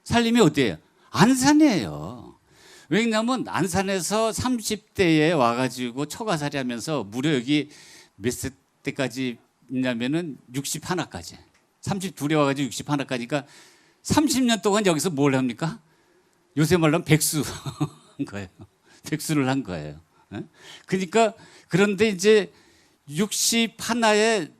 G: 살림이 어디예요? 안산이에요. 왜냐하면 안산에서 30대에 와가지고 처가살이 하면서 무려 여기 몇 세 때까지 있냐면은 61까지 32에 와가지고 61까지니까 30년 동안 여기서 뭘 합니까? 요새 말로 하면 백수 한 거예요. 백수를 한 거예요. 그러니까 그런데 이제 61에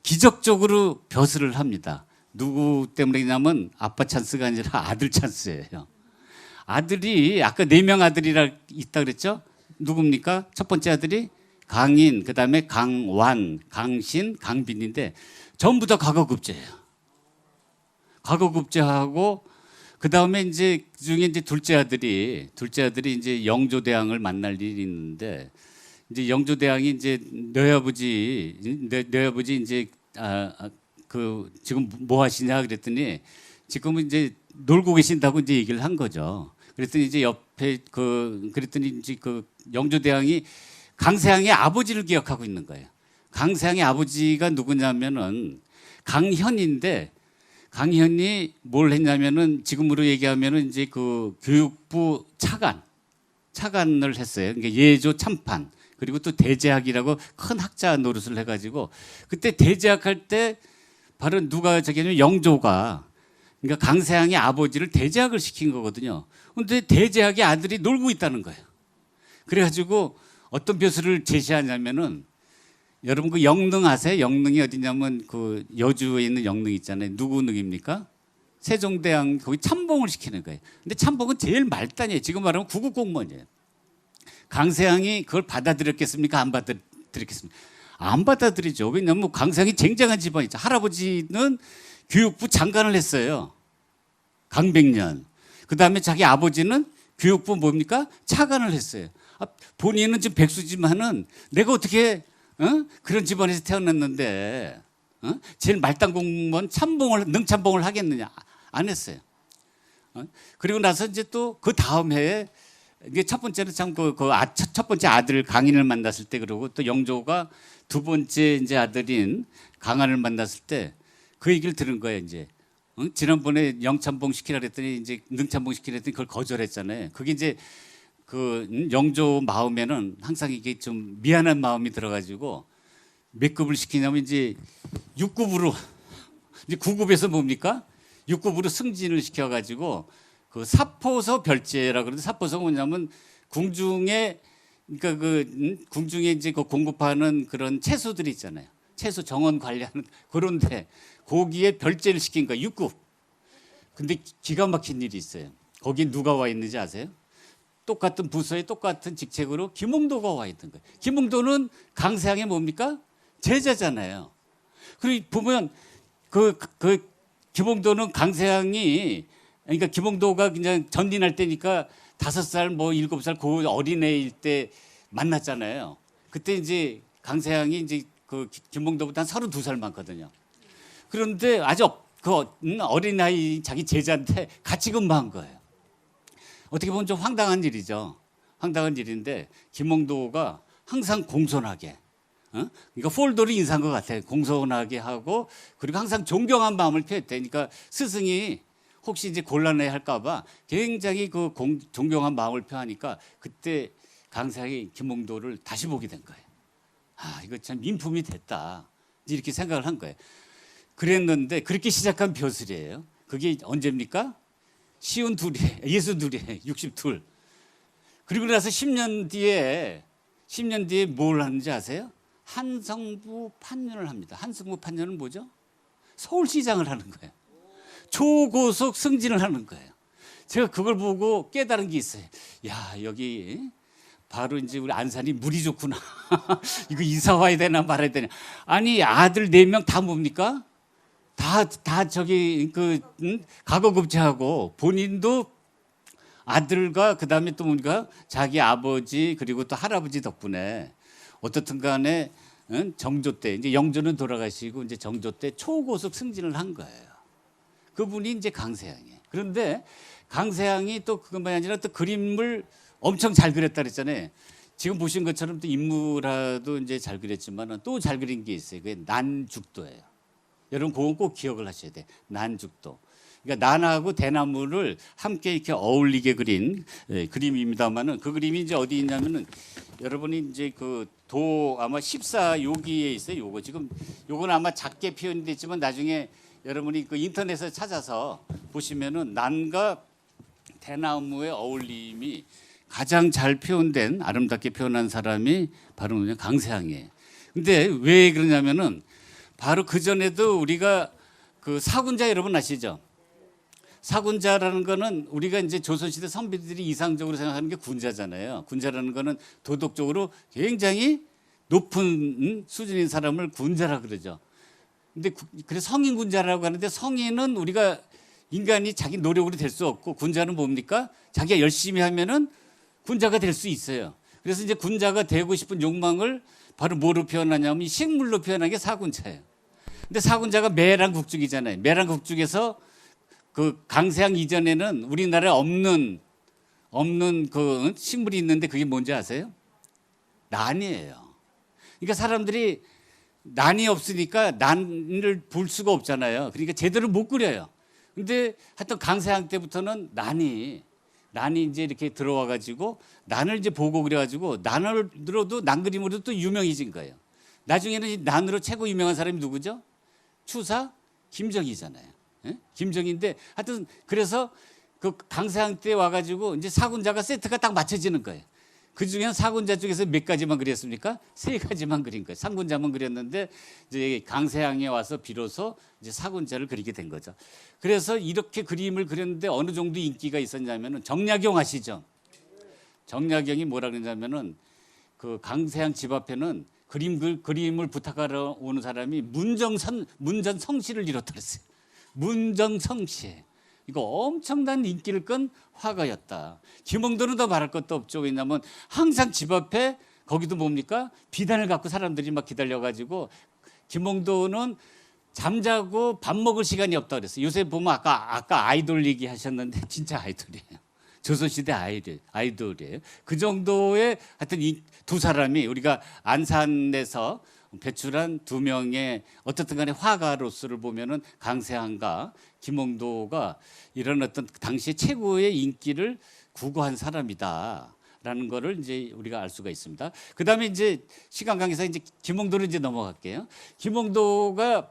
G: 기적적으로 벼슬을 합니다. 누구 때문이냐면 아빠 찬스가 아니라 아들 찬스예요. 아들이 아까 4명 아들이라 있다 그랬죠? 누굽니까? 첫 번째 아들이 강인, 그다음에 강완, 강신, 강빈인데 전부 다 과거급제예요. 과거급제하고 그다음에 이제 그중에 이제 둘째 아들이 이제 영조대왕을 만날 일이 있는데 이제 영조대왕이 이제 너희 아버지 이제 그 지금 뭐 하시냐 그랬더니 지금은 이제 놀고 계신다고 이제 얘기를 한 거죠. 그랬더니 이제 옆에 그랬더니 이제 그 영조대왕이 강세왕의 아버지를 기억하고 있는 거예요. 강세왕의 아버지가 누구냐면은 강현인데 강현이 뭘 했냐면은 지금으로 얘기하면은 이제 그 교육부 차관을 했어요. 그러니까 예조 참판 그리고 또 대제학이라고 큰 학자 노릇을 해가지고 그때 대제학할 때 바로 누가 저기냐면 영조가 그러니까 강세왕의 아버지를 대제학을 시킨 거거든요. 근데 대제학의 아들이 놀고 있다는 거예요. 그래가지고 어떤 벼슬을 제시하냐면은 여러분 그 영릉 아세요? 영릉이 어디냐면 그 여주에 있는 영릉 있잖아요. 누구 능입니까? 세종대왕 거기 참봉을 시키는 거예요. 근데 참봉은 제일 말단이에요. 지금 말하면 구급 공무원이에요. 강세왕이 그걸 받아들였겠습니까? 안 받아들였겠습니까? 안 받아들이죠. 왜냐하면 강세왕이 쟁쟁한 집안이죠. 할아버지는 교육부 장관을 했어요. 강백년. 그 다음에 자기 아버지는 교육부 뭡니까? 차관을 했어요. 본인은 지금 백수지만은 내가 어떻게 그런 집안에서 태어났는데 제일 말단 공무원 능참봉을 하겠느냐? 안 했어요. 그리고 나서 이제 또 그 다음 해에 이게 첫 번째는 참 첫 번째 아들 강인을 만났을 때 그러고 또 영조가 두 번째 이제 아들인 강한을 만났을 때 그 얘기를 들은 거예요. 이제 지난번에 영참봉 시키라 그랬더니 이제 능참봉 시키라 했더니 그걸 거절했잖아요. 그게 이제 그 영조 마음에는 항상 이게 좀 미안한 마음이 들어가지고 몇 급을 시키냐면 이제 6급으로 이제 9급에서 뭡니까? 6급으로 승진을 시켜가지고 그 사포서 별제라 그러는데 사포서가 뭐냐면 궁중에 그러니까 궁중에 이제 그 공급하는 그런 채소들이 있잖아요. 채소 정원 관리하는 그런데 거기에 별제를 시킨 거야 6급. 근데 기가 막힌 일이 있어요. 거기 누가 와 있는지 아세요? 똑같은 부서에 똑같은 직책으로 김홍도가 와 있는 거예요. 김홍도는 강세왕의 뭡니까? 제자잖아요. 그리고 보면 그 김홍도는 강세왕이 그러니까 김홍도가 그냥 전진할 때니까 5살 뭐 7살 그 어린애일 때 만났잖아요. 그때 이제 강세왕이 이제 그 김홍도보다 한 32살 많거든요. 그런데 아주 그 어린아이 자기 제자한테 같이 근무한 거예요. 어떻게 보면 좀 황당한 일이죠. 황당한 일인데 김홍도가 항상 공손하게 그러니까 폴더를 인사한 것 같아요. 공손하게 하고 그리고 항상 존경한 마음을 표했대. 그러니까 스승이 혹시 이제 곤란해 할까봐 굉장히 그 존경한 마음을 표하니까 그때 강세왕이 김홍도를 다시 보게 된 거예요. 아 이거 참 민품이 됐다 이렇게 생각을 한 거예요. 그랬는데 그렇게 시작한 벼슬이에요. 그게 언제입니까? 62에 62. 그리고 나서 10년 뒤에 뭘 하는지 아세요? 한성부 판년을 합니다. 한성부 판년은 뭐죠? 서울시장을 하는 거예요. 초고속 승진을 하는 거예요. 제가 그걸 보고 깨달은 게 있어요. 야 여기 바로 이제 우리 안산이 물이 좋구나. 이거 이사 와야 되나 말아야 되나. 아니 아들 4명 다 뭡니까? 다 저기 가거급제하고 본인도 아들과 그다음에 또 뭔가 자기 아버지 그리고 또 할아버지 덕분에 어떻든 간에 정조 때 이제 영조는 돌아가시고 이제 정조 때 초고속 승진을 한 거예요. 그분이 이제 강세양이에요. 그런데 강세양이 또 그것만이 아니라 또 그림을 엄청 잘 그렸다 그랬잖아요. 지금 보신 것처럼 또 인물화도 이제 잘 그렸지만 또 잘 그린 게 있어요. 그게 난죽도예요. 여러분 그건 꼭 기억을 하셔야 돼. 난죽도. 그러니까 난하고 대나무를 함께 이렇게 어울리게 그린 그림입니다만은 그 그림이 이제 어디 있냐면은 여러분이 이제 그 도 아마 14 여기에 있어요. 요거 지금 요건 아마 작게 표현이 됐지만 나중에 여러분이 그 인터넷에 찾아서 보시면은 난과 대나무의 어울림이 가장 잘 표현된 아름답게 표현한 사람이 바로 그냥 강세양이에요. 근데 왜 그러냐면은 바로 그 전에도 우리가 그 사군자 여러분 아시죠? 사군자라는 거는 우리가 이제 조선시대 선비들이 이상적으로 생각하는 게 군자잖아요. 군자라는 거는 도덕적으로 굉장히 높은 수준인 사람을 군자라 그러죠. 근데 그래서 성인 군자라고 하는데 성인은 우리가 인간이 자기 노력으로 될 수 없고 군자는 뭡니까? 자기가 열심히 하면은 군자가 될 수 있어요. 그래서 이제 군자가 되고 싶은 욕망을 바로 뭐로 표현하냐면 식물로 표현한 게 사군자예요. 근데 사군자가 매랑 국죽이잖아요. 매랑 국죽에서 그 강세양 이전에는 우리나라에 없는 그 식물이 있는데 그게 뭔지 아세요? 난이에요. 그러니까 사람들이 난이 없으니까 난을 볼 수가 없잖아요. 그러니까 제대로 못 그려요. 근데 하여튼 강세양 때부터는 난이 이제 이렇게 들어와 가지고 난을 이제 보고 그래 가지고 난으로도 난 그림으로도 또 유명해진 거예요. 나중에는 이 난으로 최고 유명한 사람이 누구죠? 추사 김정희잖아요. 예? 김정희인데 하여튼 그래서 그 강세양 때 와가지고 이제 사군자가 세트가 딱 맞춰지는 거예요. 그 중에는 사군자 중에서 몇 가지만 그렸습니까? 3가지만 그린 거예요. 상군자만 그렸는데 이제 강세양에 와서 비로소 이제 사군자를 그리게 된 거죠. 그래서 이렇게 그림을 그렸는데 어느 정도 인기가 있었냐면은 정약용 아시죠? 정약용이 뭐라 그러냐면은 그 강세양 집 앞에는 그림을 부탁하러 오는 사람이 문전성시를 이뤘다 그랬어요. 문전성시. 이거 엄청난 인기를 끈 화가였다. 김홍도는 더 말할 것도 없죠. 왜냐하면 항상 집 앞에 거기도 뭡니까? 비단을 갖고 사람들이 막 기다려가지고 김홍도는 잠자고 밥 먹을 시간이 없다 그랬어요. 요새 보면 아까 아이돌 얘기 하셨는데 진짜 아이돌이에요. 조선시대 아이돌이에요. 그 정도의 하여튼 이 두 사람이 우리가 안산에서 배출한 2명의 어떻든 간에 화가로서를 보면은 강세양과 김홍도가 이런 어떤 당시 최고의 인기를 구가한 사람이다라는 거를 이제 우리가 알 수가 있습니다. 그다음에 이제 시간 관계상 이제 김홍도를 이제 넘어갈게요. 김홍도가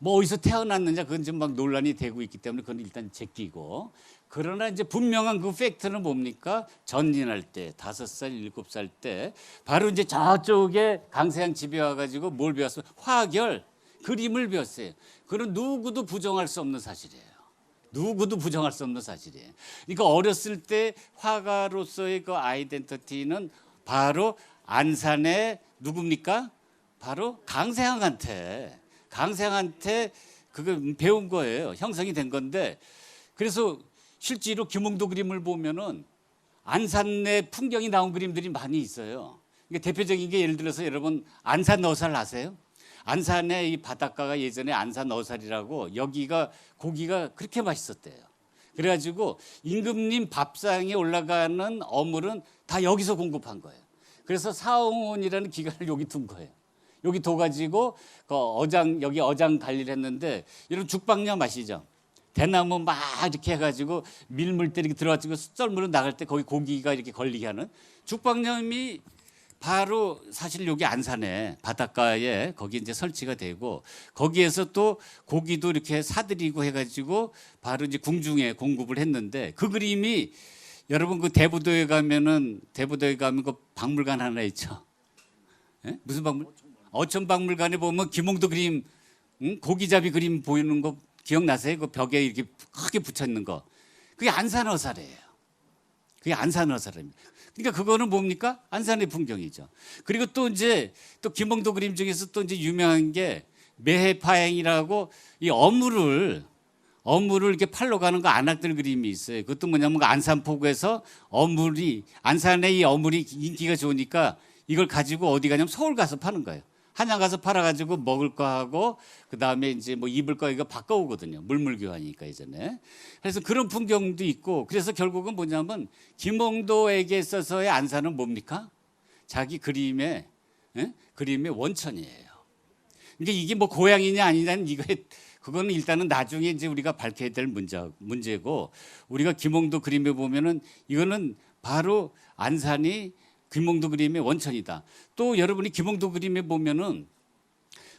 G: 뭐 어디서 태어났느냐 그건 좀 막 논란이 되고 있기 때문에 그건 일단 제끼고 그러나 이제 분명한 그 팩트는 뭡니까? 전진할 때 5살, 7살 때 바로 이제 저쪽에 강세양 집에 와가지고 뭘 배웠어요? 화결, 그림을 배웠어요. 그건 누구도 부정할 수 없는 사실이에요. 누구도 부정할 수 없는 사실이에요. 그러니까 어렸을 때 화가로서의 그 아이덴티티는 바로 안산의 누굽니까? 바로 강세양한테 그거 배운 거예요. 형성이 된 건데 그래서 실제로 김홍도 그림을 보면은 안산의 풍경이 나온 그림들이 많이 있어요. 그러니까 대표적인 게 예를 들어서 여러분 안산 어살 아세요? 안산의 이 바닷가가 예전에 안산 어살이라고 여기가 고기가 그렇게 맛있었대요. 그래가지고 임금님 밥상에 올라가는 어물은 다 여기서 공급한 거예요. 그래서 사홍원이라는 기관을 여기 둔 거예요. 여기 둬가지고 여기 어장 관리를 했는데 이런 죽방염 아시죠? 대나무 막 이렇게 해가지고 밀물 때 이렇게 들어가지고 썰물로 나갈 때 거기 고기가 이렇게 걸리게 하는 죽방염이 바로 사실 여기 안산에 바닷가에 거기 이제 설치가 되고 거기에서 또 고기도 이렇게 사들이고 해가지고 바로 이제 궁중에 공급을 했는데 그 그림이 여러분 그 대부도에 가면 그 박물관 하나 있죠. 예? 무슨 박물? 어촌박물관에 보면 김홍도 그림, 고기잡이 그림 보이는 거 기억나세요? 그 벽에 이렇게 크게 붙여 있는 거. 그게 안산 어살이에요. 그게 안산어 사람입니다. 그러니까 그거는 뭡니까? 안산의 풍경이죠. 그리고 또 이제 또 김봉도 그림 중에서 또 이제 유명한 게 매해파행이라고 이 어물을 이렇게 팔러 가는 거 안악들 그림이 있어요. 그것도 뭐냐면 그 안산포구에서 안산의 이 어물이 인기가 좋으니까 이걸 가지고 어디 가냐면 서울 가서 파는 거예요. 한양 가서 팔아가지고 먹을 거 하고 그 다음에 이제 뭐 입을 거 이거 바꿔오거든요. 물물교환이니까 예전에. 그래서 그런 풍경도 있고 그래서 결국은 뭐냐면 김홍도에게 있어서의 안산은 뭡니까? 자기 그림의 원천이에요. 그러니까 이게 뭐 고향이냐 아니냐는 그거는 일단은 나중에 이제 우리가 밝혀야 될 문제고 우리가 김홍도 그림에 보면은 이거는 바로 안산이 김홍도 그림의 원천이다. 또 여러분이 김홍도 그림에 보면은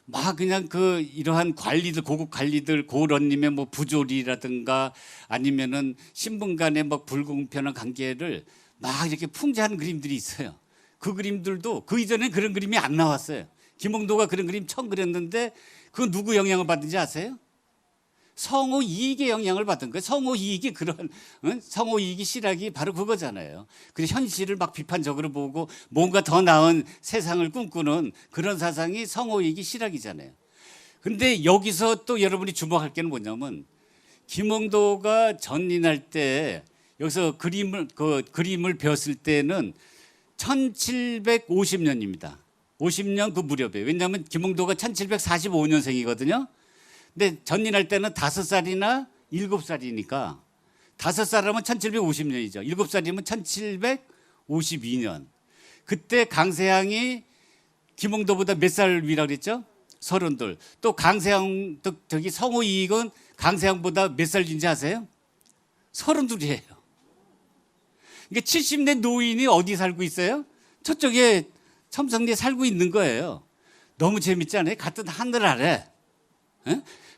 G: 막 그냥 이러한 관리들 고급 관리들 고런님의 뭐 부조리라든가 아니면은 신분 간의 뭐 불공평한 관계를 막 이렇게 풍자하는 그림들이 있어요. 그 그림들도 그 이전에 그런 그림이 안 나왔어요. 김홍도가 그런 그림 처음 그렸는데 그 누구 영향을 받은지 아세요? 성호 이익의 영향을 받은 거예요. 성호 이익이 성호 이익이 실학이 바로 그거잖아요. 그래서 현실을 막 비판적으로 보고 뭔가 더 나은 세상을 꿈꾸는 그런 사상이 성호 이익이 실학이잖아요. 근데 여기서 또 여러분이 주목할 게 뭐냐면 김홍도가 전인할 때 여기서 그림을 배웠을 때는 1750년입니다. 50년 그 무렵에. 왜냐하면 김홍도가 1745년생이거든요. 근데 전인할 때는 5살이나 7살이니까 5살이면 1750년이죠. 7살이면 1752년. 그때 강세향이 김홍도보다 몇 살 위라 그랬죠? 32. 또 강세향 저기 성호 이익은 강세향보다 몇 살 위인지 아세요? 32이에요. 그러니까 70대 노인이 어디 살고 있어요? 저쪽에 첨성리에 살고 있는 거예요. 너무 재밌지 않아요? 같은 하늘 아래.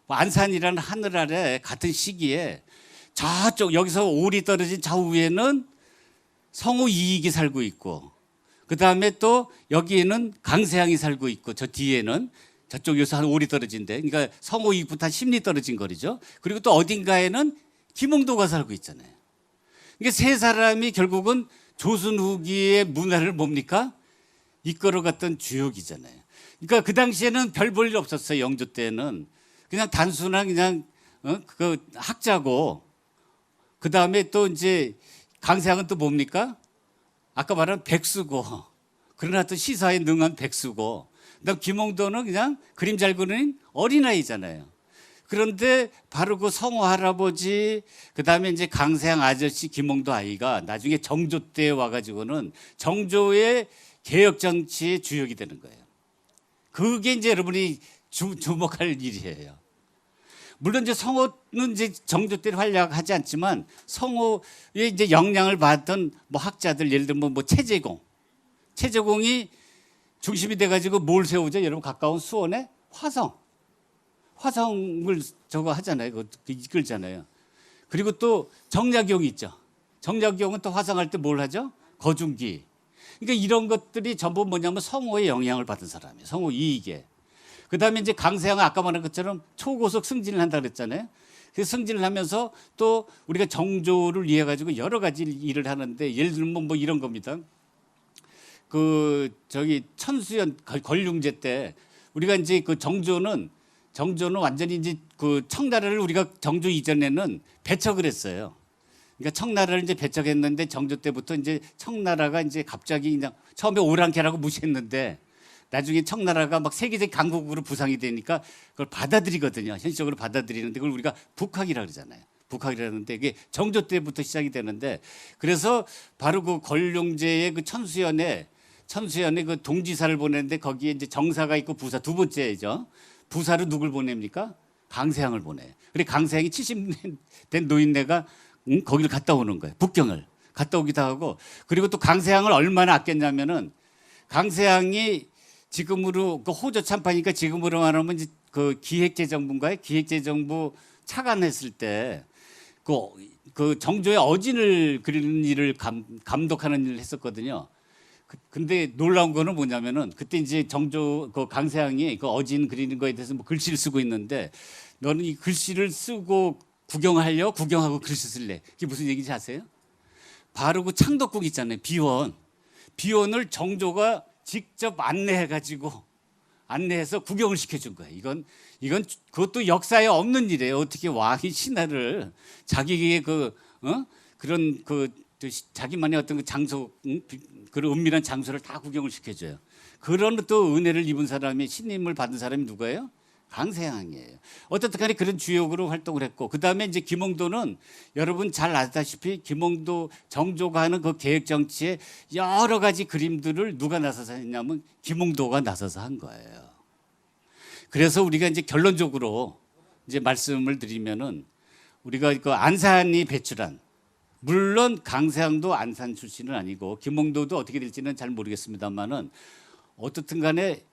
G: 안산이라는 하늘 아래 같은 시기에 저쪽 여기서 오리 떨어진 좌우에는 성호 이익이 살고 있고 그 다음에 또 여기에는 강세향이 살고 있고 저 뒤에는 저쪽에서 한 오리 떨어진데 그러니까 성호 이익부터 한 10리 떨어진 거리죠. 그리고 또 어딘가에는 김홍도가 살고 있잖아요. 그러니까 세 사람이 결국은 조선 후기의 문화를 뭡니까? 이끌어갔던 주역이잖아요. 그러니까 그 당시에는 별 볼 일 없었어요. 영조 때는 그냥 단순한 그냥 그 학자고 그 다음에 또 이제 강세향은 또 뭡니까? 아까 말한 백수고 그러나 또 시사에 능한 백수고 그다음 김홍도는 그냥 그림 잘 그리는 어린아이잖아요. 그런데 바로 그 성호 할아버지 그 다음에 이제 강세향 아저씨 김홍도 아이가 나중에 정조 때 와가지고는 정조의 개혁 정치의 주역이 되는 거예요. 그게 이제 여러분이 주목할 일이에요. 물론 이제 성호는 이제 정조 때 활약하지 않지만 성호의 이제 영향을 받던 뭐 학자들 예를 들면 뭐 최재공이 중심이 돼가지고 뭘 세우죠? 여러분 가까운 수원에 화성을 저거 하잖아요. 그거 이끌잖아요. 그리고 또 정약용이 있죠. 정약용은 또 화성할 때 뭘 하죠? 거중기. 그러니까 이런 것들이 전부 뭐냐면 성호의 영향을 받은 사람이에요. 성호 이익에. 그 다음에 이제 강세향은 아까 말한 것처럼 초고속 승진을 한다 그랬잖아요. 그래서 승진을 하면서 또 우리가 정조를 위해 가지고 여러 가지 일을 하는데 예를 들면 뭐 이런 겁니다. 천수연 권룡제 때 우리가 이제 그 정조는 완전히 이제 그 청나라를 우리가 정조 이전에는 배척을 했어요. 그러니까 청나라를 이제 배척했는데 정조 때부터 이제 청나라가 이제 갑자기 그냥 처음에 오랑캐라고 무시했는데 나중에 청나라가 막 세계적 강국으로 부상이 되니까 그걸 받아들이거든요. 현실적으로 받아들이는데 그걸 우리가 북학이라고 그러잖아요. 북학이라는데 이게 정조 때부터 시작이 되는데 그래서 바로 그 권룡제의 그 천수연에 그 동지사를 보내는데 거기에 이제 정사가 있고 부사 두 번째죠. 부사로 누굴 보냅니까? 강세향을 보내요. 그리고 강세향이 70년 된 노인네가 거기를 갔다 오는 거예요. 북경을 갔다 오기도 하고 그리고 또 강세향을 얼마나 아꼈냐면은 강세향이 지금으로 그 호조 참판이니까 지금으로 말하면 이제 그 기획재정부인가요? 기획재정부 차관했을 때 그 정조의 어진을 그리는 일을 감독하는 일을 했었거든요. 근데 놀라운 거는 뭐냐면은 그때 이제 정조 그 강세향이 그 어진 그리는 거에 대해서 뭐 글씨를 쓰고 있는데 너는 이 글씨를 쓰고 구경하고 글씨 쓸래? 그게 무슨 얘기인지 아세요? 바로 그 창덕궁 있잖아요. 비원을 정조가 직접 안내해서 구경을 시켜준 거예요. 이건 그것도 역사에 없는 일이에요. 어떻게 왕이 신하를 자기의 그런 자기만의 어떤 그 장소, 그런 은밀한 장소를 다 구경을 시켜줘요. 그런 또 은혜를 입은 사람이, 신임을 받은 사람이 누구예요? 강세향이에요. 어떻든 간에 그런 주역으로 활동을 했고, 그 다음에 이제 김홍도는 여러분 잘 아다시피 김홍도 정조가 하는 그 개혁 정치에 여러 가지 그림들을 누가 나서서 했냐면 김홍도가 나서서 한 거예요. 그래서 우리가 이제 결론적으로 이제 말씀을 드리면은, 우리가 그 안산이 배출한, 물론 강세향도 안산 출신은 아니고 김홍도도 어떻게 될지는 잘 모르겠습니다만은, 어떻든 간에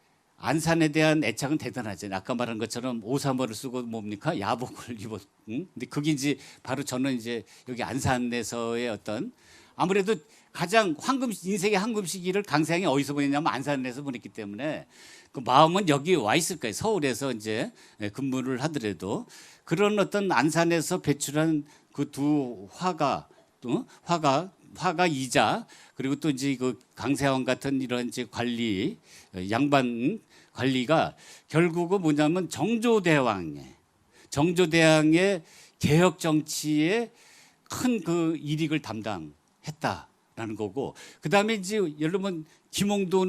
G: 안산에 대한 애착은 대단하잖아요. 아까 말한 것처럼 오사모를 쓰고 뭡니까? 야복을 입었. 근데 그게 이제 바로 저는 이제 여기 안산에서의 어떤, 아무래도 가장 인생의 황금 시기를 강세향이 어디서 보냈냐면 안산에서 보냈기 때문에 그 마음은 여기 와 있을 거예요. 서울에서 이제 근무를 하더라도. 그런 어떤 안산에서 배출한 그 두 화가이자, 그리고 또 이제 그 강세황 같은 이런 이제 양반 관리가 결국은 뭐냐면 정조대왕의 개혁 정치에 큰 그 일익을 담당했다라는 거고, 그 다음에 이제 여러분 김홍도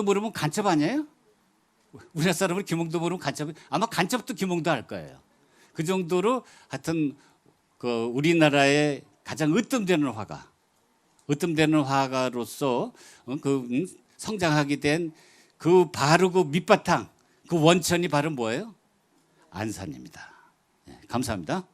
G: 모르면 간첩 아니에요? 우리나라 사람은 김홍도 모르면 간첩, 아마 간첩도 김홍도 할 거예요. 그 정도로 하여튼 그 우리나라의 가장 으뜸되는 화가로서 성장하게 된 그 바로 그 밑바탕, 그 원천이 바로 뭐예요? 안산입니다. 감사합니다.